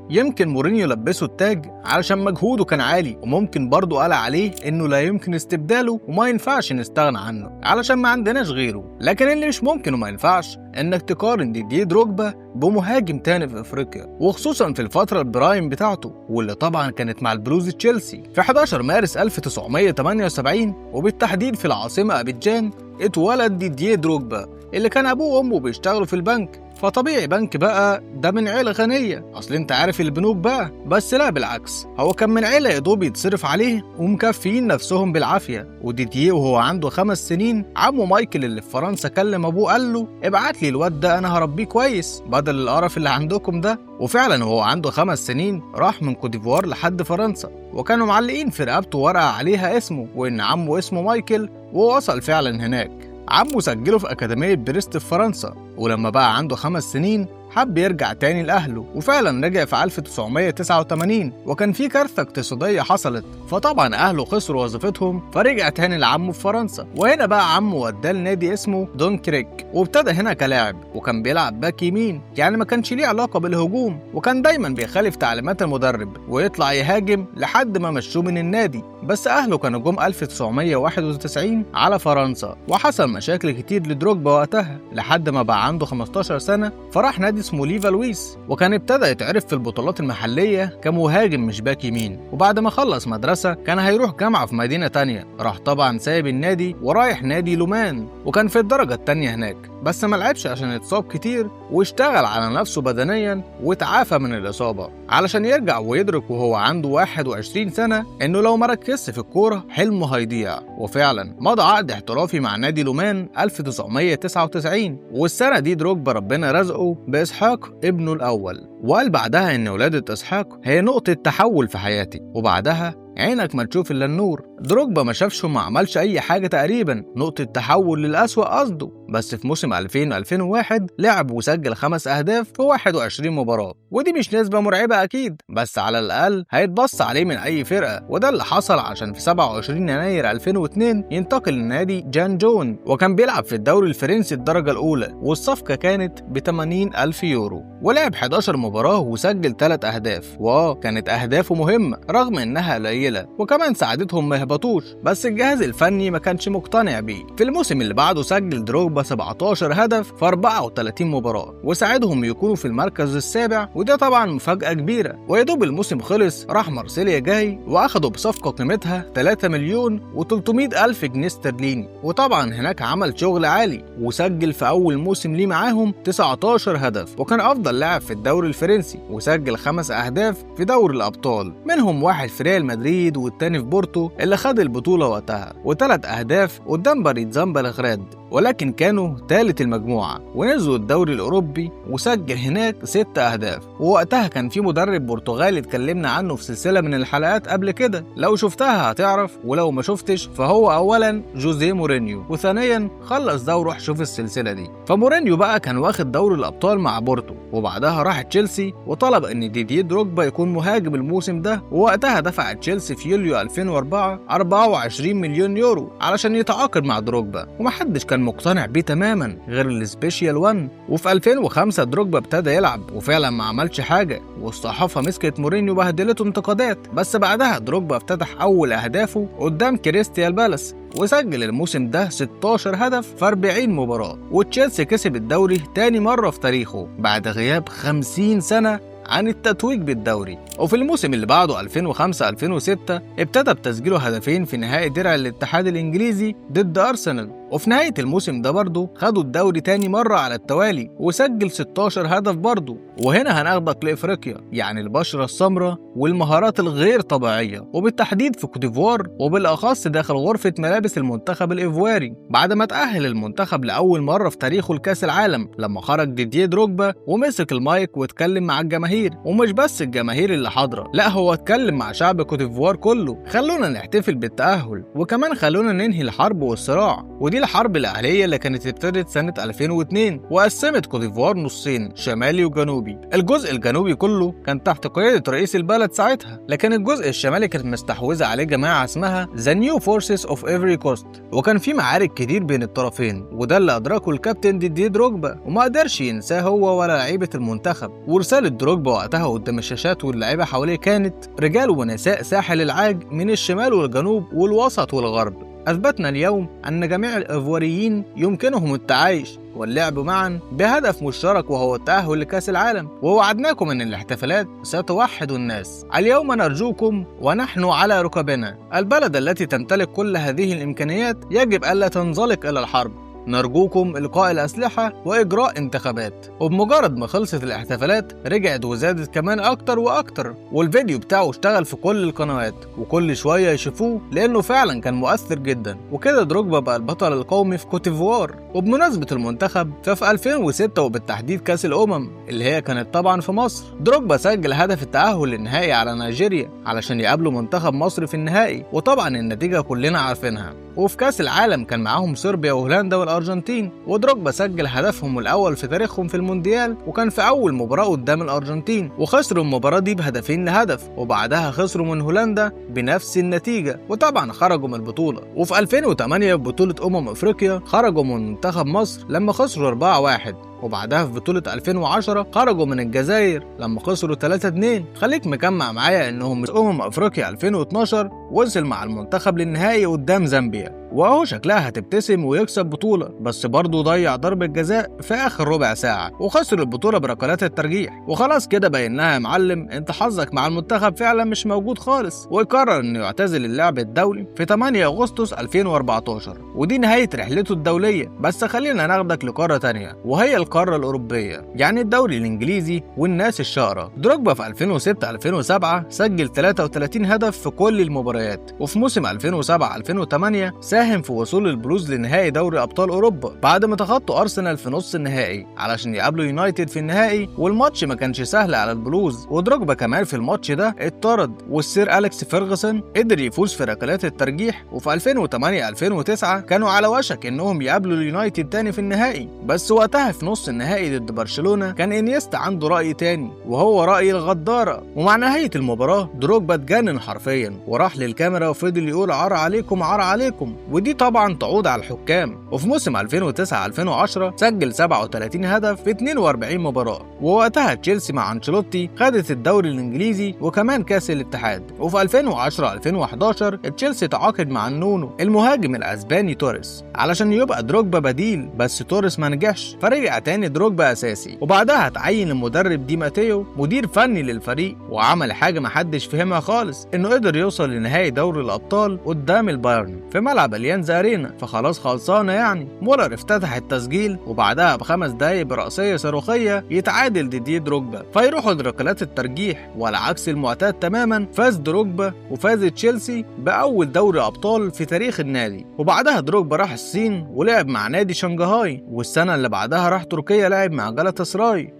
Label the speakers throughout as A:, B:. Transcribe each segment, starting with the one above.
A: يمكن مورينيو لبسه التاج علشان مجهوده كان عالي، وممكن برضه قال عليه انه لا يمكن استبداله وما ينفعش نستغنى عنه علشان ما عندناش غيره. لكن اللي مش ممكن وما ينفعش انك تقارن ديديه دروجبا بمهاجم تاني في افريقيا، وخصوصا في الفتره البرايم بتاعته واللي طبعا كانت مع البلوز تشيلسي. في 11 مارس 1978 وبالتحديد في العاصمه ابيجان اتولد ديديه دروجبا اللي كان ابوه وامه بيشتغلوا في البنك. فطبيعي بنك بقى ده من عيلة غنية، اصل انت عارف البنوك بقى. بس لا بالعكس، هو كان من عيلة يدوب يتصرف عليه ومكفيين نفسهم بالعافية. وديديه وهو عنده 5 سنين عمه مايكل اللي في فرنسا كلم ابوه قال له ابعت لي الواد ده انا هربيه كويس بدل القرف اللي عندكم ده. وفعلا وهو عنده 5 سنين راح من كوديفوار لحد فرنسا، وكانوا معلقين في رقبته ورقة عليها اسمه وان عمه اسمه مايكل، ووصل فعلا هناك. عمه سجله في أكاديمية بريست في فرنسا، ولما بقى عنده 5 سنين حب يرجع تاني لأهله، وفعلا رجع في 1989 وكان في كارثة اقتصادية حصلت، فطبعا أهله خسروا وظيفتهم فرجع تاني لعمه في فرنسا. وهنا بقى عمه وداه لنادي اسمه دونكريك، وابتدى هنا كلاعب وكان بيلعب باك يمين، يعني ما كانش ليه علاقة بالهجوم، وكان دايما بيخالف تعليمات المدرب ويطلع يهاجم لحد ما مشوه من النادي. بس أهله كانوا جم 1991 على فرنسا، وحصل مشاكل كتير لدروجبا وقتها لحد ما بقى عنده 15 سنة فراح نادي اسمه ليفا لويس، وكان ابتدى يتعرف في البطولات المحلية كمهاجم مش باك يمين. وبعد ما خلص مدرسة كان هيروح جامعة في مدينة تانية، راح طبعا سايب النادي ورايح نادي لومان، وكان في الدرجة التانية هناك، بس ما لعبش عشان اتصاب كتير واشتغل على نفسه بدنيا وتعافى من الإصابة علشان يرجع ويدرك وهو عنده 21 سنة انه لو ما ركزش في الكورة حلمه هيضيع. وفعلا مضى عقد احترافي مع نادي لومان 1999، والسنة دي دروجبا ربنا رزقه بإسحاق ابنه الأول، وقال بعدها إن ولادة إسحاق هي نقطة تحول في حياتي، وبعدها عينك ما تشوف إلا النور. دروجبا ما شافش وما عملش أي حاجة تقريبا، نقطة تحول للأسوأ قصده. بس في موسم 2000-2001 لعب وسجل 5 أهداف في 21 مباراة، ودي مش نسبة مرعبة أكيد، بس على الأقل هيتبص عليه من أي فرقة. وده اللي حصل عشان في 27 يناير 2002 ينتقل لنادي جان جون، وكان بيلعب في الدوري الفرنسي الدرجة الأولى، والصفقة كانت ب80,000 يورو، ولعب 11 مباراة وسجل 3 أهداف. كانت أهدافه مهمة رغم إنها قليلة، وكمان ساعدتهم ما يهبطوش، بس الجهاز الفني ما كانش مقتنع بيه. في الموسم اللي بعده سجل دروجبا 17 هدف في 34 مباراة، وساعدهم يكونوا في المركز السابع، وده طبعا مفاجأة كبيرة. ويدوب الموسم خلص راح مارسيليا جاي وأخدوا بصفقة قيمتها 3,300,000 جنيه استرليني، وطبعا هناك عمل شغل عالي وسجل في أول موسم ليه معاهم 19 هدف، وكان أفضل لاعب في الدوري الفرنسي وسجل 5 أهداف في دوري الأبطال، منهم 1 في ريال مدريد والتاني في بورتو اللي خد البطولة وقتها، و3 أهداف قدام باريزان بلغراد، ولكن كانوا ثالث المجموعة، ونزلوا الدوري الأوروبي وسجل هناك 6 أهداف. ووقتها كان في مدرب برتغالي اتكلمنا عنه في سلسلة من الحلقات قبل كده، لو شفتها هتعرف، ولو ما شفتش فهو أولا جوزيه مورينيو، وثانيا خلص ده وروح شوف السلسلة دي. فمورينيو بقى كان واخد دوري الأبطال مع بورتو، وبعدها راح تشيلسي وطلب ان ديديه دروجبا يكون مهاجم الموسم ده، ووقتها دفع تشيلسي في يوليو 2004 24 مليون يورو علشان يتعاقد مع دروجبا، ومحدش كان مقتنع بيه تماما غير السبيشال 1. وفي 2005 دروجبا ابتدى يلعب وفعلا ما عملش حاجة، والصحافة مسكت مورينيو بهدلته انتقادات، بس بعدها دروجبا افتتح أول أهدافه قدام كريستيال بالاس، وسجل الموسم ده 16 هدف في 40 مباراة، وتشيلسي كسب الدوري تاني مرة في تاريخه بعد غياب 50 سنة عن التتويج بالدوري. وفي الموسم اللي بعده 2005-2006 ابتدى بتسجيله هدفين في نهائي درع الاتحاد الإنجليزي ضد أرسنال، وفي نهاية الموسم ده برضه خدوا الدوري تاني مرة على التوالي وسجل 16 هدف برضه. وهنا هناخدك لإفريقيا، يعني البشرة السمراء والمهارات الغير طبيعية، وبالتحديد في كوتيفوار، وبالأخص داخل غرفة ملابس المنتخب الإيفواري بعد ما تأهل المنتخب لأول مرة في تاريخه لكأس العالم، لما خرج ديديه دروجبا ومسك المايك واتكلم مع الجماهير، ومش بس الجماهير اللي حاضرة، لا هو اتكلم مع شعب كوتيفوار كله، خلونا نحتفل بالتأهل، وكمان خلونا ننهي الحرب والصراع. ودي الحرب الأهلية اللي كانت ابتدت سنة 2002 وقسمت كوت ديفوار نصين شمالي وجنوبي. الجزء الجنوبي كله كان تحت قيادة رئيس البلد ساعتها، لكن الجزء الشمالي كانت مستحوذة عليه جماعة اسمها The New Forces of Ivory Coast، وكان في معارك كتير بين الطرفين، وده اللي أدركه الكابتن ديديه دروجبا وما قدرش ينساه هو ولا لعيبة المنتخب. ورسالة دروجبا وقتها قدام الشاشات واللعيبة حواليه كانت: رجال ونساء ساحل العاج من الشمال والجنوب والوسط والغرب، أثبتنا اليوم أن جميع الإيفواريين يمكنهم التعايش واللعب معا بهدف مشترك وهو التأهل لكأس العالم، ووعدناكم أن الاحتفالات ستوحد الناس. اليوم نرجوكم ونحن على ركبنا. البلد التي تمتلك كل هذه الإمكانيات يجب ألا تنزلق إلى الحرب. نرجوكم إلقاء الأسلحة وإجراء انتخابات. وبمجرد ما خلصت الاحتفالات رجعت وزادت كمان أكتر وأكتر، والفيديو بتاعه اشتغل في كل القنوات وكل شوية يشوفوه لأنه فعلا كان مؤثر جدا. وكده دروجبا بقى البطل القومي في كوت ديفوار. وبمناسبة المنتخب ففي 2006 وبالتحديد كأس الأمم اللي هي كانت طبعا في مصر، دروجبا سجل هدف التأهل للنهائي على نيجيريا علشان يقابلوا منتخب مصر في النهائي، وطبعا النتيجة كلنا عارفينها. وفي كأس العالم كان معاهم صربيا وهولندا والأرجنتين، ودروجبا سجل هدفهم الأول في تاريخهم في المونديال، وكان في أول مباراة قدام الأرجنتين، وخسروا المباراة دي بهدفين لهدف، وبعدها خسروا من هولندا بنفس النتيجة، وطبعا خرجوا من البطولة. وفي 2008 في بطولة أفريقيا خرجوا من منتخب مصر لما خسروا 4-1، وبعدها في بطولة 2010 خرجوا من الجزائر لما خسروا 3-2. خليك مجمع معايا انهم افريقيا 2012 وصل مع المنتخب للنهائي قدام زامبيا، واهو شكلها هتبتسم ويكسب بطولة، بس برضه ضيع ضربة جزاء في اخر ربع ساعة وخسر البطولة بركلات الترجيح. وخلاص كده بينها يا معلم انت حظك مع المنتخب فعلا مش موجود خالص، ويقرر انه يعتزل اللعب الدولي في 8 اغسطس 2014، ودي نهاية رحلته الدولية. بس خلينا ناخدك لقارة تانية وهي القارة الأوروبية، يعني الدوري الإنجليزي والناس الشقرة. دروجبا في 2006-2007 سجل 33 هدف في كل المباريات، وفي موسم 2007-2008 ساهم في وصول البلوز لنهائي دوري أبطال أوروبا بعد ما تخطوا أرسنال في نص النهائي علشان يقابلوا يونايتد في النهائي، والماتش ما كانش سهل على البلوز. ودروجبا كمان في الماتش ده اتطرد، والسير أليكس فيرغسون قدر يفوز في ركلات الترجيح. وفي 2008-2009 كانوا على وشك إنهم يقابلوا اليونايتد تاني في النهائي، بس وقتها في نص النهائي ضد برشلونة كان إنيستا عنده رأي تاني وهو رأي الغدارة. ومع نهاية المباراة دروجبا اتجنن حرفيا وراح للكاميرا وفضل يقول عار عليكم عار عليكم، ودي طبعا تعود على الحكام. وفي موسم 2009-2010 سجل 37 هدف في 42 مباراة، ووقتها تشيلسي مع أنشيلوتي خدت الدوري الإنجليزي وكمان كأس الاتحاد. وفي 2010-2011 تشيلسي تعاقد مع النونو المهاجم الأسباني توريس علشان يبقى دروجبا بديل، بس توريس ما نجحش فرجع تاني دروجبا أساسي. وبعدها تعين المدرب دي ماتيو مدير فني للفريق، وعمل حاجة محدش فهمها خالص، إنه قدر يوصل لنهائي دوري الأبطال قدام البايرن في ملعب اليانز أرينا، فخلاص خلصانة يعني. مولر افتتح التسجيل، وبعدها ب5 دقايق برأسية صاروخية يتعادل ديديه دروجبا فيروحوا لركلات الترجيح، وعلى عكس المعتاد تماما فاز دروجبا وفاز تشيلسي بأول دوري أبطال في تاريخ النادي. وبعدها دروجبا راح الصين ولعب مع نادي شنغهاي، والسنة اللي بعدها راح تركيا لعب مع جالاتا.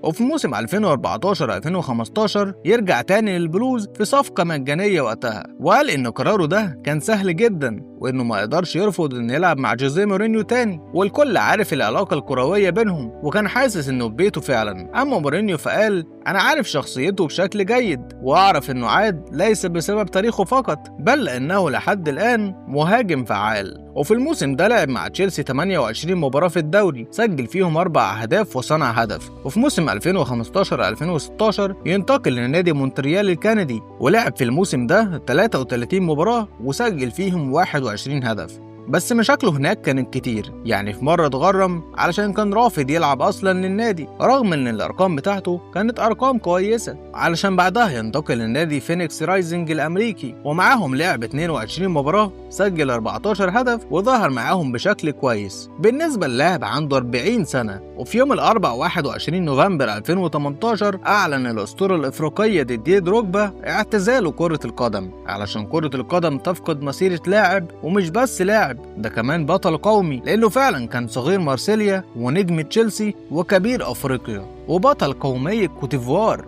A: وفي موسم 2014-2015 يرجع تاني للبلوز في صفقة مجانية وقتها، وقال إن قراره ده كان سهل جدا وإنه ما يقدرش يرفض إنه يلعب مع جوزيه مورينيو تاني، والكل عارف العلاقة الكروية بينهم وكان حاسس إنه في بيته فعلا. أما مورينيو فقال أنا عارف شخصيته بشكل جيد وأعرف إنه عاد ليس بسبب تاريخه فقط بل لأنه لحد الآن مهاجم فعال. وفي الموسم ده لعب مع تشيلسي 28 مباراة في الدوري سجل فيهم 4 أهداف وصنع هدف. وفي موسم 2015-2016 ينتقل لنادي مونتريال الكندي ولعب في الموسم ده 33 مباراة وسجل فيهم 21 هدف. بس مشاكله هناك كانت كتير، يعني في مرة اتغرم علشان كان رافض يلعب أصلا للنادي رغم إن الأرقام بتاعته كانت أرقام كويسة، علشان بعدها ينتقل لنادي فينيكس رايزنج الأمريكي ومعاهم لعب 22 مباراة سجل 14 هدف وظهر معاهم بشكل كويس. بالنسبة للاعب عنده 40 سنة، وفي يوم الأربعاء 21 نوفمبر 2018 أعلن الأسطورة الإفريقية ديديه دروجبا اعتزاله كرة القدم، علشان كرة القدم تفقد مسيرة لاعب، ومش بس لاعب ده كمان بطل قومي، لأنه فعلا كان صغير مارسيليا ونجم تشيلسي وكبير أفريقيا وبطل قومية كوت ديفوار.